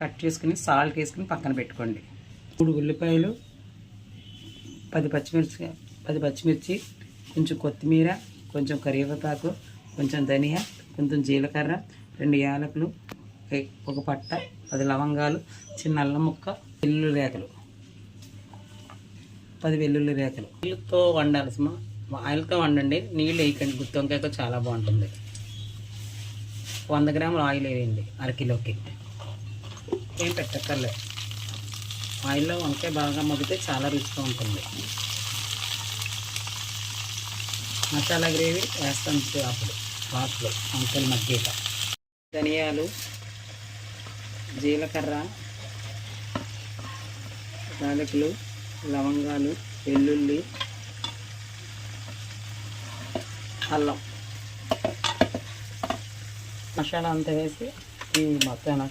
Cut చేసుకుని salt వేసుకుని పక్కన పెట్టుకోండి. 3 ఉల్లిపాయలు, 10 పచ్చిమిర్చి, కొంచెం కొత్తిమీర, కొంచెం కరివేపాకు, కొంచెం ధనియా, కొంచెం జీలకర్ర, 2 యాలకులు, ఒక పట్ట, 10 లవంగాలు, చిన్న అల్లం ముక్క, వెల్లుల్లి రేఖలు, 10 వెల్లుల్లి రేఖలు. నీళ్ళతో వండాలి సుమా, ఆయిల్తో వండండి, నీళ్ళు వేయకండి. గుత్తి వంకాయతో చాలా బాగుంటుంది. 100 గ్రాముల ఆయిల్ వేయండి అరకిలోకి. ఏం పెట్టక్కర్లేదు. ఆయిల్లో వంకాయ బాగా మగ్గితే చాలా రుచిగా ఉంటుంది. మసాలా గ్రేవీ వేస్తాం అప్పుడు లాస్ట్లో వంకాయలు మగ్గాక. ధనియాలు, జీలకర్ర, యాలకులు, లవంగాలు, వెల్లుల్లి, అల్లం, మసాలా అంతా వేసి ఈ మొత్తం